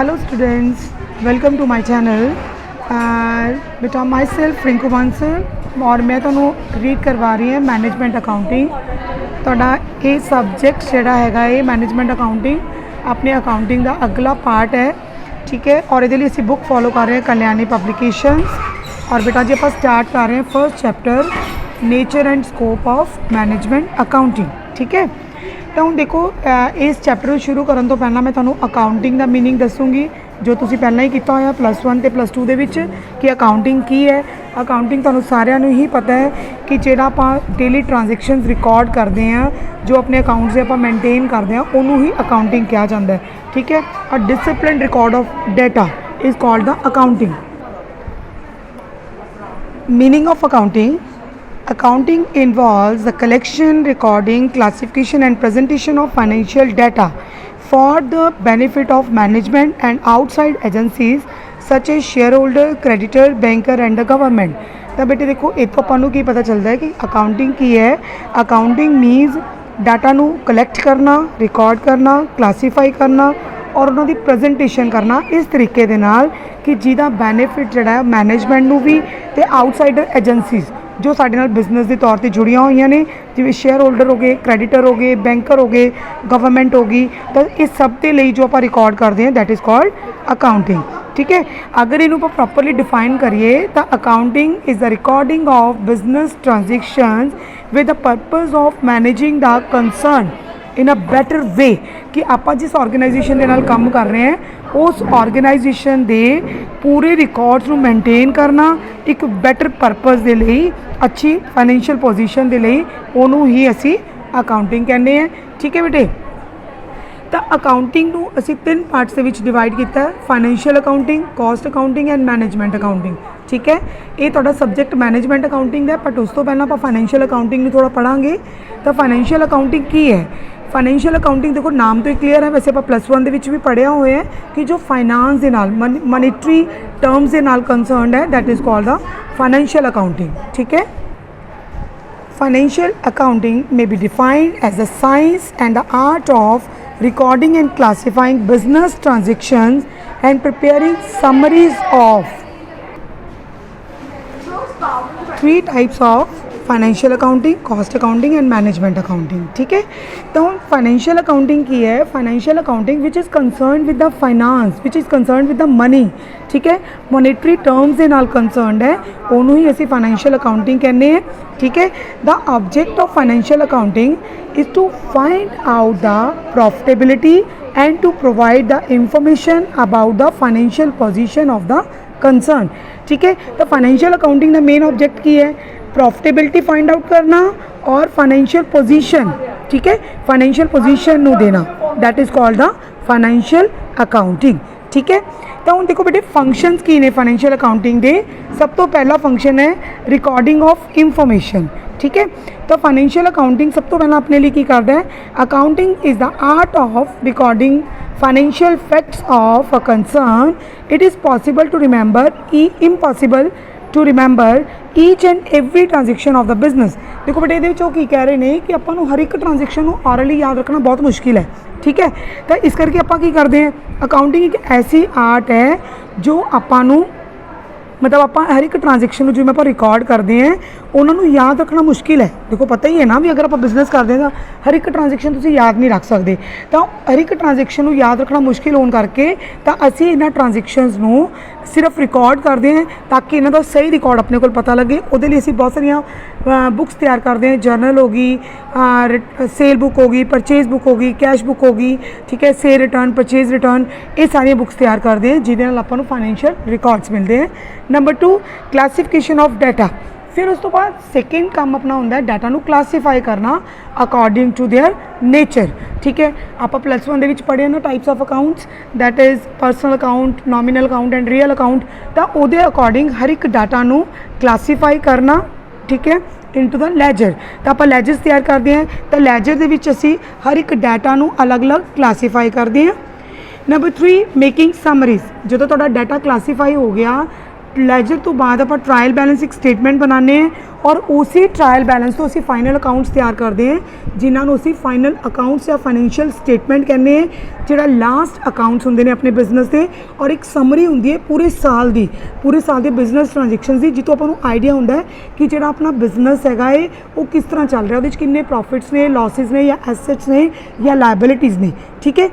Hello students, welcome to my channel. बेटा my self Rinku Bansal और मैं तुहानू रीड करवा रही है मैनेजमेंट अकाउंटिंग। तुहाडा ये सबजैक्ट जिहड़ा हैगा ये मैनेजमेंट अकाउंटिंग अपने अकाउंटिंग का अगला पार्ट है, ठीक है। और ये असी बुक फॉलो कर रहे हैं कल्याणी पब्लिकेशंस। और बेटा जी आप स्टार्ट कर रहे हैं first chapter nature and scope of management accounting, ठीक है। तो हम देखो इस चैप्टर शुरू करने तो पहला मैं तुहानू अकाउंटिंग का मीनिंग दसूँगी जो तुसी पहला ही किया होया +1 ते +2 दे विच कि अकाउंटिंग की है। अकाउंटिंग तुहानू सारिਆਂ ਨੂੰ ही पता है कि ਜਿਹੜਾ ਆਪਾਂ डेली ट्रांजैक्शनस रिकॉर्ड करते हैं जो अपने अकाउंट से आप मेनटेन करते हैं उन्होंने ही अकाउंटिंग कहा जाता है, ठीक है। और discipline record of data is called the accounting. Meaning of accounting: accounting involves the collection, recording, classification and presentation of financial data for the benefit of management and outside agencies such as shareholder, creditor, banker and the government। तो बेटे देखो ये तो अपन की पता चलता है कि अकाउंटिंग की है। अकाउंटिंग मीन्स डाटा नू कलैक्ट करना, रिकॉर्ड करना, क्लासीफाई करना और उन्होंने प्रजेंटेशन करना इस तरीके दे नाल कि जिहदा बेनीफिट जिहड़ा है मैनेजमेंट नू भी ते आउटसाइडर एजेंसीज जो साडे नाल बिजनेस के तौर पर जुड़िया हुई ने जिवें शेयर होल्डर हो गए, क्रेडिटर हो गए, बैंकर हो गए, गवर्नमेंट होगी। तो इस सब के लिए जो आप रिकॉर्ड करते हैं दैट इज़ कॉल्ड अकाउंटिंग, ठीक है। अगर इनू प्रॉपरली डिफाइन करिए तो accounting is the recording of business transactions with the purpose of managing the concern in a better way कि आप जिस ऑर्गेनाइजेशन के नाल काम कर रहे हैं उस ऑर्गेनाइजेशन के पूरे रिकॉर्ड्स को मेनटेन करना एक बैटर पर्पज़ के लिए अच्छी फाइनैशियल पोजीशन के लिए उन्होंने ही असी अकाउंटिंग कहते हैं, ठीक है बेटे। तो अकाउंटिंग को असी 3 पार्ट्स के विच डिवाइड किया है: financial accounting, cost accounting and management accounting, ठीक है। ये तुहाडा सबजैक्ट मैनेजमेंट अकाउंटिंग है बट उस तो पहला आप फाइनैशियल अकाउंटिंग में थोड़ा पढ़ांगे। तो फाइनैशियल अकाउंटिंग की है? फाइनैशियल अकाउंटिंग देखो नाम तो ही क्लीयर है, वैसे आप +1 के विच भी पढ़िया हुए हैं कि जो फाइनांस के नाल मनीटरी टर्म्स के नाल कंसर्नड है that is called the financial accounting, ठीक है। Financial accounting may be defined as the science and the art of recording and classifying business transactions and preparing summaries of 3 types of financial accounting, cost accounting and management accounting, ठीक है। तो financial accounting की है? Financial accounting which is concern with the finance, which is concern with the money, ठीक है। Monetary terms के नाल concerned है उन्होंने ही असी फाइनैशियल अकाउंटिंग कहने हैं, ठीक है। The object of financial accounting is to find out the profitability and to provide the information about the financial position of the concern, ठीक है। तो फाइनैशियल अकाउंटिंग का मेन ऑब्जेक्ट की है? प्रॉफिटेबिलिटी फाइंड आउट करना और फाइनैशियल पोजीशन, ठीक है, फाइनैशियल पोजीशन नू देना that is called the financial accounting, ठीक है। तो हम देखो बेटे फंक्शंस की ने फाइनैशियल अकाउंटिंग दे। सब तो पहला फंक्शन है रिकॉर्डिंग ऑफ इंफॉर्मेशन, ठीक है। तो फाइनैशियल अकाउंटिंग सब तो पहला अपने लिए की करता है? Accounting is the art of recording financial facts of a concern. It is possible to remember impossible to remember each and every transaction of the business. देखो बेटे ये की कह रहे हैं कि आपको हर एक ट्रांजेक्शन को ऑरली याद रखना बहुत मुश्किल है, ठीक है। तो इस करके आप करते हैं अकाउंटिंग एक ऐसी आर्ट है जो आपू मतलब आप हर एक ट्रांजेक्शन जिवें आप रिकॉर्ड करते हैं उन्होंने याद रखना मुश्किल है। देखो पता ही है ना भी अगर आप बिजनेस करते हैं तो हर एक ट्रांजेक्शन तुसीं याद नहीं रख सकते। तो हर एक ट्रांजेक्शन को याद रखना मुश्किल होने करके तो असी इन्हां ट्रांजेक्शनस नूं सिर्फ रिकॉर्ड करते हैं ताकि इन्हां दा सही रिकॉर्ड अपने को पता लगे। उहदे लई असीं बहुत सारियां बुक्स तैयार करते हैं, जर्नल होगी, सेल बुक होगी, परचेज बुक होगी, कैश बुक होगी, ठीक है, सेल रिटर्न, परचेज रिटर्न, ये सारियां बुक्स तैयार करते हैं जिहदे नाल आपां नूं फाइनैशियल रिकॉर्ड्स मिलते हैं। Number 2 classification of data. फिर उस तो बाद सेकेंड काम अपना होंदा है डाटा नू क्लासीफाई करना अकॉर्डिंग टू देयर नेचर, ठीक है। आप +1 दे विच पढ़े ना types of accounts that is personal account, nominal account and real account. तो उहदे अकॉर्डिंग हर एक डाटा नू क्लासीफाई करना, ठीक है, इनटू द लैजर। तो आप लैजर्स तैयार करते हैं तो लैजर दे विच असी हर एक डाटा नू अलग अलग क्लासीफाई करते हैं। Number 3 making summaries. जो डाटा क्लासीफाई हो गया लैजर तो बाद आप ट्रायल बैलेंस एक स्टेटमेंट बनाने हैं और उसी ट्रायल बैलेंस तो असी फाइनल अकाउंट्स तैयार करते हैं जिन्होंने असी फाइनल अकाउंट्स या फाइनैशियल स्टेटमेंट कहने हैं जोड़ा लास्ट अकाउंट्स होंगे ने अपने बिजनेस के और एक समरी होंगी है पूरे साल के बिजनेस ट्रांजैक्शंस की जितों आपको आइडिया होंदा है कि जो अपना बिजनेस है वो किस तरह चल रहा है किन्ने प्रॉफिट्स ने लॉसिज ने या एसेट्स ने या लाइबिलिटीज़ ने ठीक है।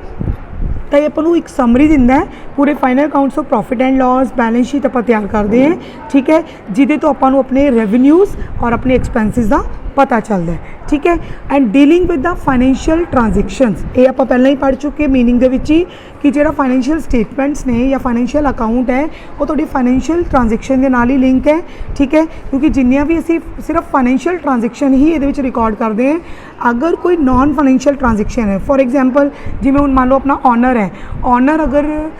तो ये अपन एक समरी दिंदा है पूरे final accounts of profit and loss balance sheet आप तैयार करते हैं ठीक है जिदे तो अपन अपने रेवन्यूज़ और अपने एक्सपेंसिस का पता चलता है ठीक है। And dealing with the financial transactions ये आप पहले ही पढ़ चुके मीनिंग दे विच ही कि जो फाइनैशियल स्टेटमेंट्स ने या फाइनैशियल अकाउंट है वो थोड़ी फाइनैशियल ट्रांजैक्शन के नाल ही लिंक है ठीक है क्योंकि जिन्नियां भी असी सिर्फ फाइनैशियल ट्रांजैक्शन ही ये रिकॉर्ड करते हैं अगर कोई नॉन फाइनैशियल ट्रांजैक्शन है फॉर एग्जाम्पल जिमें हुण मान लो अपना ऑनर अगर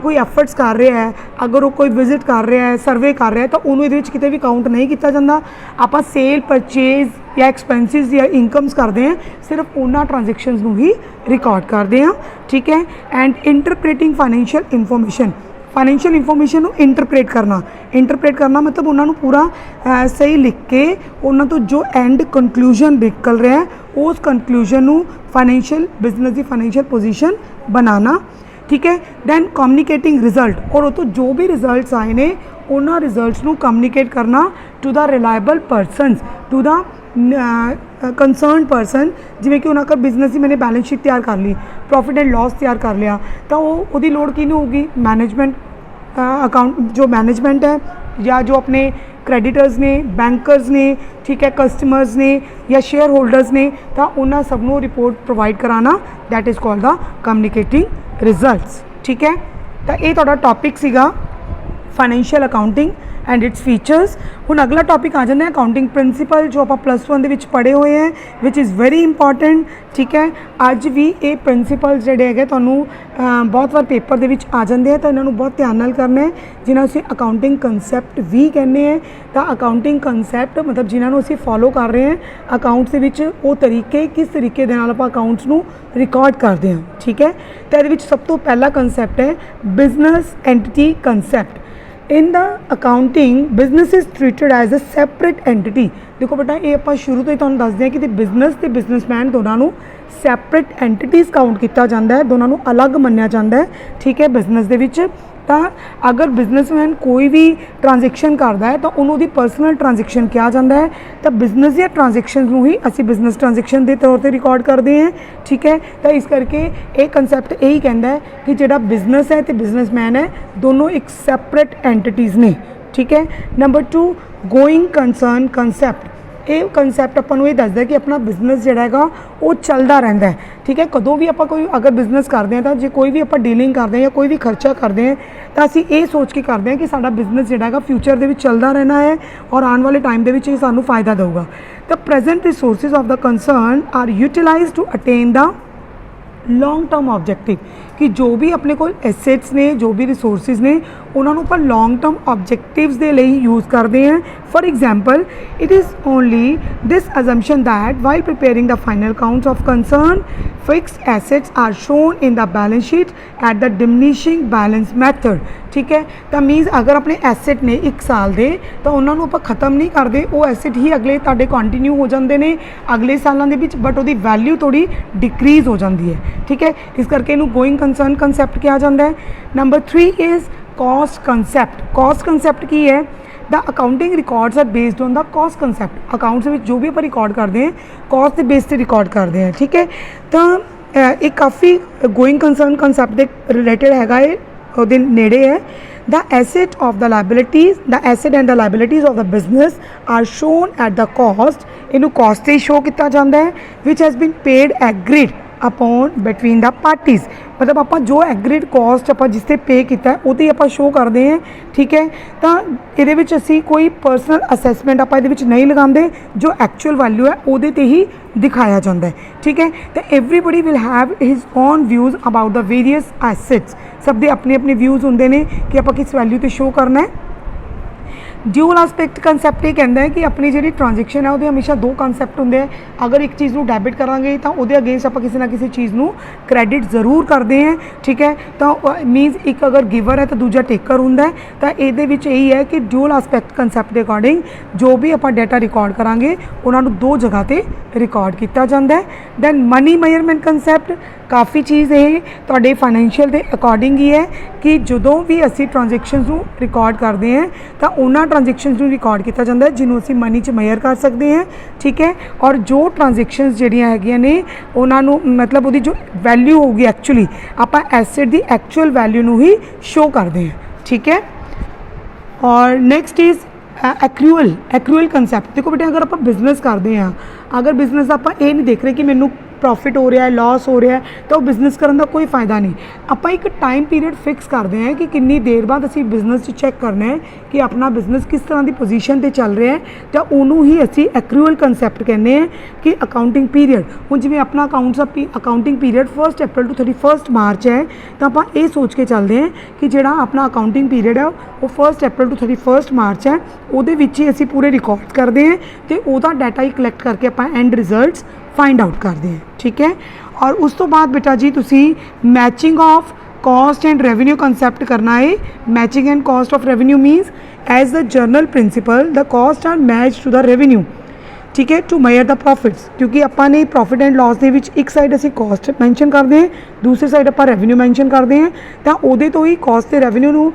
कोई एफर्ट्स कर रहा है अगर वो कोई विजिट कर रहा है सर्वे कर रहा है तो उन्होंने ये किते भी काउंट नहीं किया जाता आप सेल परचेज या एक्सपेंसिस या इनकम्स करते हैं सिर्फ उन्होंने ट्रांजैक्शंस को ही रिकॉर्ड करते हैं ठीक है। एंड इंटरप्रेटिंग फाइनैशियल इन्फॉर्मेशन को इंटरप्रेट करना मतलब उन्होंने पूरा सही लिख के उन्होंने तो जो एंड कंक्लूजन निकल रहा है उस कंक्लूजन को फाइनैशियल बिजनेस की फाइनैशियल पोजीशन बनाना ठीक है। दैन कम्युनिकेटिंग रिजल्ट और वो तो जो भी रिजल्ट्स आए ने उन्होंने रिजल्ट्स को कम्युनिकेट करना to the reliable persons to the concern person जिमें कि उन्होंने बिजनेस की मैंने बैलेंस शीट तैयार कर ली प्रॉफिट एंड लॉस तैयार कर लिया तो वो लोड़ की नहीं होगी मैनेजमेंट अकाउंट जो मैनेजमेंट है या जो अपने क्रेडिटर्स ने बैंकर्स ने ठीक है कस्टमर्स ने या शेयर होल्डर्स ने तो उन्होंने सबनों रिपोर्ट प्रोवाइड कराना that is called the communicating results ठीक है। तो ये थोड़ा टॉपिक सीगा financial accounting and its features. हुण अगला टॉपिक आ जाता है अकाउंटिंग प्रिंसीपल जो आप +1 दे विच पढ़े हुए हैं विच इज़ वेरी इंपॉर्टेंट ठीक है। अज भी ये प्रिंसीपल जोड़े है तुहानूं बहुत बार पेपर दे विच आ जाते हैं तो इन्हों बहुत ध्यान नाल करना है जिन्होंने असीं अकाउंटिंग कंसैप्ट भी कहने हैं तो अकाउंटिंग कंसैप्ट मतलब जिन्होंने असीं फॉलो कर रहे हैं अकाउंट्स दे विच वो तरीके किस तरीके दे नाल आपां अकाउंट्स नूं रिकॉर्ड करते हैं ठीक है। तो ये सब तो पहला कंसैप्ट है business entity concept. In the accounting business is treated as a separate entity. देखो बेटा ये आप शुरू तो ही तुहानूं दसदे हैं कि बिजनेस ते बिजनेसमैन दोनों सैपरेट एंटिटीज़ काउंट किया जाता है दोनों अलग मन्निया जाता है ठीक है बिजनेस दे विच। तो अगर बिजनेसमैन कोई भी ट्रांजैक्शन करता है तो उन्होंने पर्सनल ट्रांजैक्शन किया जाता है तो बिजनेस या ट्रांजैक्शन ही असी बिजनेस ट्रांजैक्शन के तौर पर रिकॉर्ड करते हैं ठीक है। तो इस करके एक कंसैप्ट यही कहता है कि जो बिजनेस है तो बिजनेसमैन है दोनों एक सैपरेट एंटिटीज़ ने ठीक है। Number 2 going concern concept. ये कंसैप्ट अपन ये दसदा कि अपना बिजनेस जोड़ा है वो चलता रहता है ठीक है। कदों भी आप कोई अगर बिजनेस करते हैं तो जो कोई भी आप डीलिंग करते हैं या कोई भी खर्चा करते हैं तो असी ये सोच के करते हैं कि साडा बिजनेस जोड़ा है फ्यूचर के चलता रहना है और आने वाले टाइम के सानू फायदा देगा। The present resources of the concern are utilise to attain the long term objective कि जो भी अपने को एसेट्स ने जो भी रिसोर्सिज ने उन्होंने पर लॉन्ग टर्म ऑब्जेक्टिव्स के लिए यूज़ करते हैं। For example it is only this assumption that while preparing the final accounts of concern fixed assets are shown in the balance sheet at the diminishing balance method ठीक है। तो मीनस अगर अपने asset ने 1 साल के तो उन्होंने आप खत्म नहीं करते वो एसेट ही अगले तुहाडे कंटिन्यू हो जाते हैं अगले सालों के बट वो वैल्यू थोड़ी डिक्रीज़ हो जाती है ठीक है। इस करके इनू गोइंग कंसर्न कंसैप्ट किया जाता है। Number 3 is cost concept. Cost concept की है the accounting records are based on the cost concept. Accounts में जो भी आप रिकॉर्ड करते हैं कॉस्ट के बेस से रिकॉर्ड करते हैं ठीक है। तो एक काफ़ी गोइंग कंसर्न कंसैप्ट के रिलेटेड है ਉਹਦੇ नेड़े है the asset of the liabilities the asset and the liabilities of the business are shown at the cost इनू कॉस्ट से शो किया जाता है which has been paid agreed upon between the parties मतलब आप जो एग्रीड कॉस्ट आप जिससे पे किया है वो आप शो करते हैं ठीक है। तो ये असी कोई परसनल असैसमेंट आप नहीं लगाते जो एक्चुअल वैल्यू है वो ही दिखाया जाता है ठीक है। तो everybody will have his own views about the various assets सब दे अपने अपने व्यूज़ होंगे ने कि आप किस वैल्यू तो शो करना है। ਡਿਊਲ ਐਸਪੈਕਟ ਕਨਸੈਪਟ ਇਹ ਕਹਿੰਦਾ ਹੈ ਕਿ ਆਪਣੀ ਜਿਹੜੀ ਟ੍ਰਾਂਜੈਕਸ਼ਨ ਹੈ ਉਹਦੇ ਹਮੇਸ਼ਾ ਦੋ ਕਨਸੈਪਟ ਹੁੰਦੇ ਆ। ਅਗਰ ਇੱਕ ਚੀਜ਼ ਨੂੰ ਡੈਬਿਟ ਕਰਾਂਗੇ ਤਾਂ ਉਹਦੇ ਅਗੇਂਸਟ ਆਪਾਂ ਕਿਸੇ ਨਾ ਕਿਸੇ ਚੀਜ਼ ਨੂੰ ਕ੍ਰੈਡਿਟ ਜ਼ਰੂਰ ਕਰਦੇ ਹਾਂ, ਠੀਕ ਹੈ। ਤਾਂ ਮੀਨਸ ਇੱਕ ਅਗਰ ਗਿਵਰ ਹੈ ਤਾਂ ਦੂਜਾ ਟੇਕਰ ਹੁੰਦਾ ਹੈ। ਤਾਂ ਇਹਦੇ ਵਿੱਚ ਇਹੀ ਹੈ ਕਿ ਡਿਊਲ ਐਸਪੈਕਟ ਕਨਸੈਪਟ ਦੇ ਅਕੋਰਡਿੰਗ ਜੋ ਵੀ ਆਪਾਂ ਡਾਟਾ ਰਿਕਾਰਡ ਕਰਾਂਗੇ ਉਹਨਾਂ ਨੂੰ ਦੋ ਜਗ੍ਹਾ ਤੇ ਰਿਕਾਰਡ ਕੀਤਾ ਜਾਂਦਾ ਹੈ। ਦੈਨ ਮਨੀ ਮੇਜਰਮੈਂਟ ਕਨਸੈਪਟ, ਕਾਫੀ ਚੀਜ਼ ਇਹ ਤੁਹਾਡੇ ਫਾਈਨੈਂਸ਼ੀਅਲ ਦੇ ਅਕੋਰਡਿੰਗ ਹੀ ਹੈ ਕਿ ਜਦੋਂ ਵੀ ਅਸੀਂ ਟ੍ਰਾਂਜੈਕਸ਼ਨਸ ਨੂੰ ਰਿਕਾਰਡ ਕਰਦੇ ਹਾਂ ਤਾਂ ਉਹਨਾਂ ਟ੍ਰਾਂਜੈਕਸ਼ਨਸ ਨੂੰ ਰਿਕਾਰਡ ਕੀਤਾ ਜਾਂਦਾ ਹੈ ਜਿਹਨੂੰ ਅਸੀਂ ਮਨੀ 'ਚ ਮੇਜਰ ਕਰ ਸਕਦੇ ਹਾਂ, ਠੀਕ ਹੈ। ਔਰ ਜੋ ਟ੍ਰਾਂਜੈਕਸ਼ਨਸ ਜਿਹੜੀਆਂ ਹੈਗੀਆਂ ਨੇ ਉਹਨਾਂ ਨੂੰ ਮਤਲਬ ਉਹਦੀ ਜੋ ਵੈਲਿਊ ਹੋਊਗੀ ਐਕਚੁਅਲੀ ਆਪਾਂ ਐਸੈਟ ਦੀ ਐਕਚੁਅਲ ਵੈਲਿਊ ਨੂੰ ਹੀ ਸ਼ੋ ਕਰਦੇ ਹਾਂ, ਠੀਕ ਹੈ। ਔਰ ਨੈਕਸਟ ਇਜ਼ ਐਕਰੂਅਲ ਕਨਸੈਪਟ। ਦੇਖੋ ਬੇਟੇ ਅਗਰ ਆਪਾਂ ਬਿਜ਼ਨਸ ਕਰਦੇ ਹਾਂ, ਅਗਰ ਬਿਜ਼ਨਸ ਆਪਾਂ ਇਹ ਨਹੀਂ ਦੇਖ ਰਹੇ ਕਿ ਮੈਨੂੰ ਪ੍ਰੋਫਿਟ ਹੋ ਰਿਹਾ ਹੈ, ਲਾਸ ਹੋ ਰਿਹਾ ਹੈ, ਤਾਂ ਉਹ ਬਿਜ਼ਨਸ ਕਰਨ ਦਾ ਕੋਈ ਫਾਇਦਾ ਨਹੀਂ। ਆਪਾਂ ਇੱਕ ਟਾਈਮ ਪੀਰੀਅਡ ਫਿਕਸ ਕਰਦੇ ਹਾਂ ਕਿ ਕਿੰਨੀ ਦੇਰ ਬਾਅਦ ਅਸੀਂ ਬਿਜ਼ਨਸ 'ਚ ਚੈੱਕ ਕਰਨਾ ਹੈ ਕਿ ਆਪਣਾ ਬਿਜ਼ਨਸ ਕਿਸ ਤਰ੍ਹਾਂ ਦੀ ਪੋਜੀਸ਼ਨ 'ਤੇ ਚੱਲ ਰਿਹਾ ਹੈ, ਤਾਂ ਉਹਨੂੰ ਹੀ ਅਸੀਂ ਐਕਰੂਅਲ ਕਨਸੈਪਟ ਕਹਿੰਦੇ ਹਾਂ ਕਿ ਅਕਾਊਂਟਿੰਗ ਪੀਰੀਅਡ। ਹੁਣ ਜਿਵੇਂ ਆਪਣਾ ਅਕਾਊਂਟਿੰਗ ਪੀਰੀਅਡ 1 ਅਪ੍ਰੈਲ ਤੋਂ 31 ਮਾਰਚ ਹੈ, ਤਾਂ ਆਪਾਂ ਇਹ ਸੋਚ ਕੇ ਚੱਲਦੇ ਹਾਂ ਕਿ ਜਿਹੜਾ ਆਪਣਾ ਅਕਾਊਂਟਿੰਗ ਪੀਰੀਅਡ ਹੈ ਉਹ 1 ਅਪ੍ਰੈਲ ਤੋਂ 31 ਮਾਰਚ ਹੈ, ਉਹਦੇ ਵਿੱਚ ਹੀ ਅਸੀਂ ਪੂਰੇ ਰਿਕਾਰਡ ਕਰਦੇ ਹਾਂ ਅਤੇ ਉਹਦਾ ਡਾਟਾ ਹੀ ਕਲੈਕਟ ਕਰਕੇ ਆਪਾਂ ਐਂਡ ਰਿਜ਼ਲਟਸ फाइंड आउट करते हैं, ठीक है। और उस तो बाद बेटा जी तुसी matching of cost and revenue concept करना है। Matching and cost of revenue means as the general principle the cost are match to the revenue, ठीक है, टू मेजर द प्रॉफिट्स। क्योंकि ਆਪਾਂ ने प्रॉफिट एंड लॉस ਦੇ ਵਿੱਚ ਇੱਕ ਸਾਈਡ ਅਸੀਂ कॉस्ट मैंशन करते हैं, दूसरी साइड ਆਪਾਂ रेवेन्यू मैंशन करते हैं, ਤਾਂ ਉਹਦੇ ਤੋਂ ਹੀ कॉस्ट ਤੇ रेवेन्यू ਨੂੰ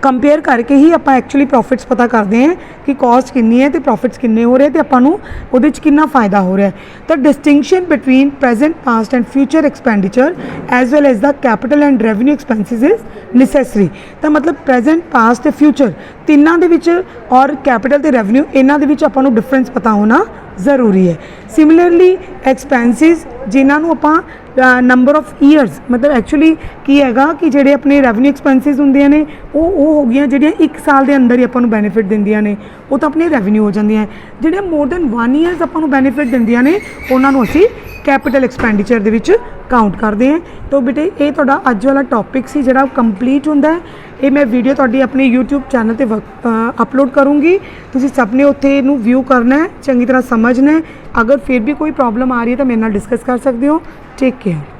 ਕੰਪੇਅਰ ਕਰਕੇ ਹੀ ਆਪਾਂ ਐਕਚੁਅਲੀ ਪ੍ਰੋਫਿਟਸ ਪਤਾ ਕਰਦੇ ਹਾਂ ਕਿ ਕਾਸਟ ਕਿੰਨੀ ਹੈ ਤੇ ਪ੍ਰੋਫਿਟਸ ਕਿੰਨੇ ਹੋ ਰਹੇ ਤੇ ਆਪਾਂ ਨੂੰ ਉਹਦੇ 'ਚ ਕਿੰਨਾ ਫਾਇਦਾ ਹੋ ਰਿਹਾ। ਤਾਂ distinction between present, past and future expenditure as well as the capital and revenue expenses is necessary. ਤਾਂ ਮਤਲਬ ਪ੍ਰੈਜ਼ੈਂਟ, ਪਾਸਟ ਤੇ ਫਿਊਚਰ ਤਿੰਨਾਂ ਦੇ ਵਿੱਚ ਔਰ ਕੈਪੀਟਲ ਤੇ ਰੈਵਨਿਊ ਇਹਨਾਂ ਦੇ ਵਿੱਚ ਆਪਾਂ ਨੂੰ ਡਿਫਰੈਂਸ ਪਤਾ ਹੋਣਾ ਜ਼ਰੂਰੀ ਹੈ। ਸਿਮਿਲਰਲੀ ਐਕਸਪੈਂਸਿਸ ਜਿਨ੍ਹਾਂ ਨੂੰ ਆਪਾਂ ਨੰਬਰ ਆਫ ਈਅਰਸ ਮਤਲਬ ਐਕਚੁਅਲੀ ਕੀ ਹੈਗਾ ਕਿ ਜਿਹੜੇ ਆਪਣੇ ਰੈਵਨਿਊ ਐਕਸਪੈਂਸਿਸ ਹੁੰਦੀਆਂ ਨੇ ਉਹ ਹੋ ਗਈਆਂ ਜਿਹੜੀਆਂ 1 ਸਾਲ ਦੇ ਅੰਦਰ ਹੀ ਆਪਾਂ ਨੂੰ ਬੈਨੀਫਿਟ ਦਿੰਦੀਆਂ ਨੇ, ਉਹ ਤਾਂ ਆਪਣੇ ਰੈਵਨਿਊ ਹੋ ਜਾਂਦੀਆਂ। ਜਿਹੜੀਆਂ ਮੋਰ ਦੈਨ 1 ਈਅਰਸ ਆਪਾਂ ਨੂੰ ਬੈਨੀਫਿਟ ਦਿੰਦੀਆਂ ਨੇ ਉਹਨਾਂ ਨੂੰ ਅਸੀਂ ਕੈਪੀਟਲ ਐਕਸਪੈਂਡੀਚਰ ਦੇ ਵਿੱਚ ਕਾਊਂਟ ਕਰਦੇ ਹਾਂ। ਤਾਂ ਬੇਟੇ ਇਹ ਤੁਹਾਡਾ ਅੱਜ ਵਾਲਾ ਟੌਪਿਕ ਸੀ ਜਿਹੜਾ ਕੰਪਲੀਟ ਹੁੰਦਾ ਹੈ। ਇਹ ਮੈਂ ਵੀਡੀਓ ਤੁਹਾਡੀ ਆਪਣੇ YouTube ਚੈਨਲ 'ਤੇ ਅਪਲੋਡ ਕਰੂੰਗੀ, ਤੁਸੀਂ ਸਭ ਨੇ ਉੱਥੇ ਇਹਨੂੰ ਵਿਊ ਕਰਨਾ ਹੈ, ਚੰਗੀ ਤਰ੍ਹਾਂ ਸਮਝਣਾ ਹੈ। ਅਗਰ ਫਿਰ ਵੀ ਕੋਈ ਪ੍ਰੋਬਲਮ ਆ ਰਹੀ ਹੈ ਤਾਂ ਮੇਰੇ ਨਾਲ ਡਿਸਕਸ ਕਰ ਸਕਦੇ ਹੋ। Take care.